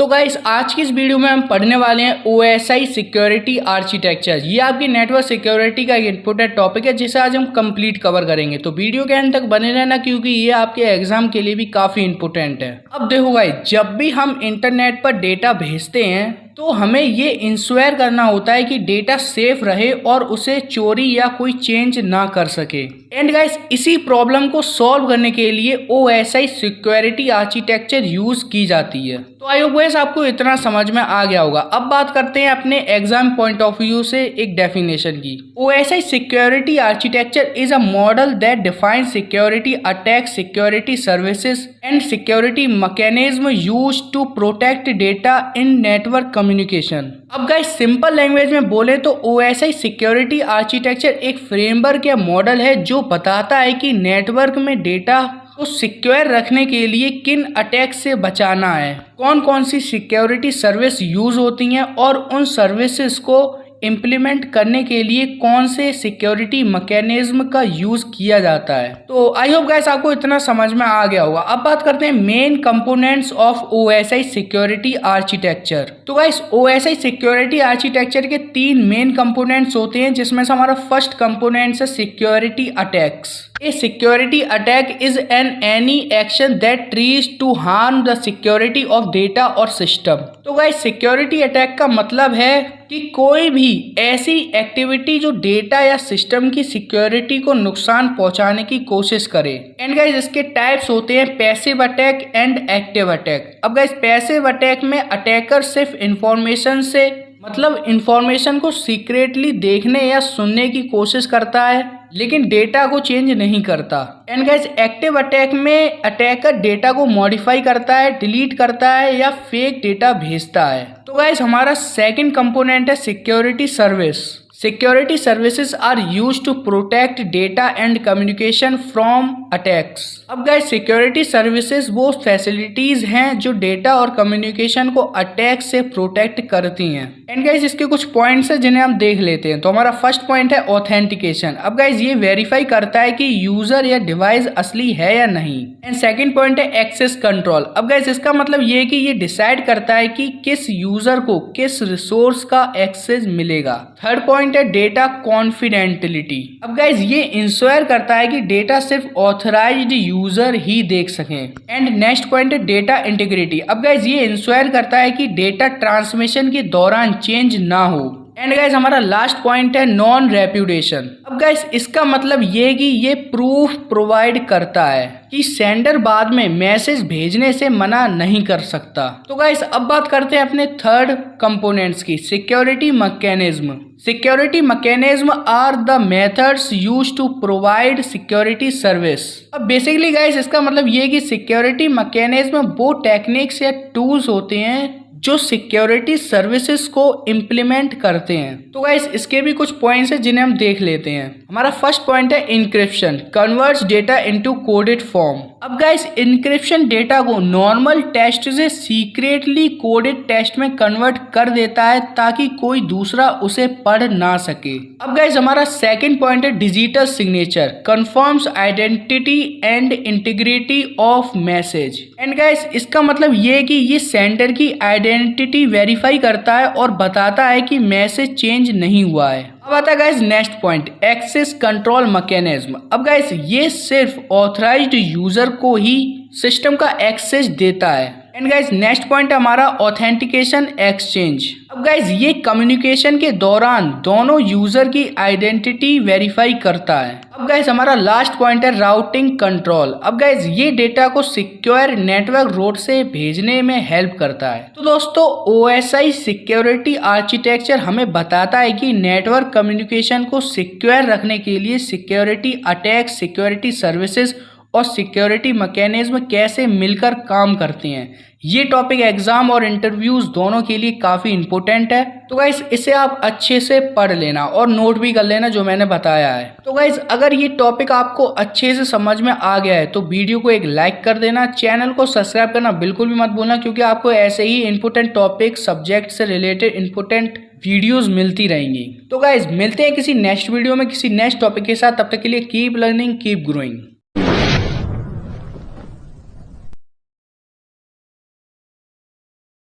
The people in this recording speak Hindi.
तो गाइस आज की इस वीडियो में हम पढ़ने वाले हैं OSI सिक्योरिटी आर्किटेक्चर। ये आपकी नेटवर्क सिक्योरिटी का एक इंपॉर्टेंट टॉपिक है जिसे आज हम कंप्लीट कवर करेंगे। तो वीडियो के अंत तक बने रहना क्योंकि ये आपके एग्जाम के लिए भी काफ़ी इंपॉर्टेंट है। अब देखो गाइस, जब भी हम इंटरनेट पर डेटा भेजते हैं तो हमें ये इंश्योर करना होता है कि डेटा सेफ रहे और उसे चोरी या कोई चेंज ना कर सके। एंड गाइस, इसी प्रॉब्लम को सॉल्व करने के लिए OSI सिक्योरिटी आर्किटेक्चर यूज की जाती है। तो आई होप गाइस आपको इतना समझ में आ गया होगा। अब बात करते हैं अपने एग्जाम पॉइंट ऑफ व्यू से एक डेफिनेशन की। OSI security architecture is a model that define security attack, security services and security mechanism use to protect data in network communication. अब गाइस सिंपल लैंग्वेज में बोले तो OSI सिक्योरिटी आर्किटेक्चर एक फ्रेमवर्क या मॉडल है जो बताता है कि नेटवर्क में डेटा को सिक्योर रखने के लिए किन अटैक से बचाना है, कौन कौन सी सिक्योरिटी सर्विस यूज होती हैं और उन सर्विसेज को इम्प्लीमेंट करने के लिए कौन से सिक्योरिटी मैकेनिज्म का यूज किया जाता है। तो आई होप गाइस आपको इतना समझ में आ गया होगा। अब बात करते हैं main components of OSI security architecture. तो गाइस OSI सिक्योरिटी आर्किटेक्चर के 3 मेन कंपोनेंट्स होते हैं जिसमें से हमारा फर्स्ट कंपोनेंट है security attacks. A security attack is any action that tries to harm the security of data or system। तो गाइस सिक्योरिटी अटैक का मतलब है कि कोई भी ऐसी एक्टिविटी जो डेटा या सिस्टम की सिक्योरिटी को नुकसान पहुंचाने की कोशिश करे। एंड गाइस इसके टाइप्स होते हैं passive attack and active attack. अब गाइस पैसिव अटैक में अटैकर सिर्फ इंफॉर्मेशन से इंफॉर्मेशन को सीक्रेटली देखने या सुनने की कोशिश करता है लेकिन डेटा को चेंज नहीं करता। एंड गाइस एक्टिव अटैक में अटैकर डेटा को मॉडिफाई करता है, डिलीट करता है या फेक डेटा भेजता है। तो गाइस हमारा सेकंड कंपोनेंट है security service. Security services are used to protect data and communication from attacks। अब गाइस सिक्योरिटी सर्विसेज वो फैसिलिटीज हैं जो डेटा और कम्युनिकेशन को अटैक से प्रोटेक्ट करती हैं। एंड गाइस इसके कुछ पॉइंट्स हैं जिन्हें हम देख लेते हैं। तो हमारा फर्स्ट पॉइंट है ऑथेंटिकेशन। अब गाइस ये वेरीफाई करता है कि यूजर या डिवाइस असली है या नहीं। एंड सेकंड पॉइंट है एक्सेस कंट्रोल। अब गाइस इसका मतलब ये है कि ये डिसाइड करता है कि किस यूजर को किस रिसोर्स का एक्सेस मिलेगा। थर्ड पॉइंट है डेटा कॉन्फिडेंटिलिटी। अब गाइस ये इंश्योर करता है कि डेटा सिर्फ ऑथराइज्ड यूजर ही देख सकें। एंड नेक्स्ट पॉइंट है डेटा इंटीग्रिटी। अब गाइस ये इंश्योर करता है कि डेटा ट्रांसमिशन के दौरान चेंज ना हो। एंड गाइस हमारा लास्ट पॉइंट है नॉन रेप्यूटेशन। अब गाइस इसका मतलब ये है कि ये प्रूफ प्रोवाइड करता है कि सेंडर बाद में मैसेज भेजने से मना नहीं कर सकता। तो गाइस अब बात करते हैं अपने थर्ड कंपोनेंट्स की, security mechanism. Security mechanism are the methods used to provide security service. अब बेसिकली गाइस इसका मतलब ये है कि सिक्योरिटी मैकेनिज्म वो टेक्निक्स या टूल्स होते हैं जो सिक्योरिटी सर्विसेज को इम्प्लीमेंट करते हैं। तो गाइस इसके भी कुछ पॉइंट्स हैं जिन्हें हम देख लेते हैं। हमारा फर्स्ट पॉइंट है encryption, converts data into coded form. अब गाइस इंक्रिप्शन डेटा को नॉर्मल टेक्स्ट से सीक्रेटली कोडेड टेक्स्ट में कन्वर्ट कर देता है ताकि कोई दूसरा उसे पढ़ ना सके। अब गाइस हमारा सेकंड पॉइंट है digital signature, confirms identity and integrity of message. And guys इसका मतलब ये है कि ये सेंडर की आइडेंटिटी वेरीफाई करता है और बताता है कि मैसेज चेंज नहीं हुआ है। अब आता है guys next point, access control mechanism. अब गाइस ये सिर्फ ऑथराइज्ड यूजर को ही सिस्टम का एक्सेस देता है। एंड गाइस नेक्स्ट पॉइंट है हमारा ऑथेंटिकेशन एक्सचेंज। अब गाइस ये कम्युनिकेशन के दौरान दोनों यूजर की आइडेंटिटी वेरीफाई करता है। अब गाइस हमारा लास्ट पॉइंट है राउटिंग कंट्रोल। अब गाइस ये डेटा को सिक्योर नेटवर्क रोड से भेजने में हेल्प करता है। तो दोस्तों OSI सिक्योरिटी आर्किटेक्चर हमें बताता है कि नेटवर्क कम्युनिकेशन को सिक्योर रखने के लिए सिक्योरिटी अटैक, सिक्योरिटी सर्विसेज और सिक्योरिटी मैकेनिज्म कैसे मिलकर काम करते हैं। ये टॉपिक एग्जाम और इंटरव्यूज दोनों के लिए काफ़ी इंपॉर्टेंट है। तो गाइस इसे आप अच्छे से पढ़ लेना और नोट भी कर लेना जो मैंने बताया है। तो गाइस अगर ये टॉपिक आपको अच्छे से समझ में आ गया है तो वीडियो को एक लाइक कर देना, चैनल को सब्सक्राइब करना बिल्कुल भी मत भूलना क्योंकि आपको ऐसे ही इंपॉर्टेंट टॉपिक सब्जेक्ट से रिलेटेड इंपॉर्टेंट वीडियोस मिलती रहेंगी। तो गाइस मिलते हैं किसी नेक्स्ट वीडियो में किसी नेक्स्ट टॉपिक के साथ। तब तक के लिए कीप लर्निंग, कीप ग्रोइंग।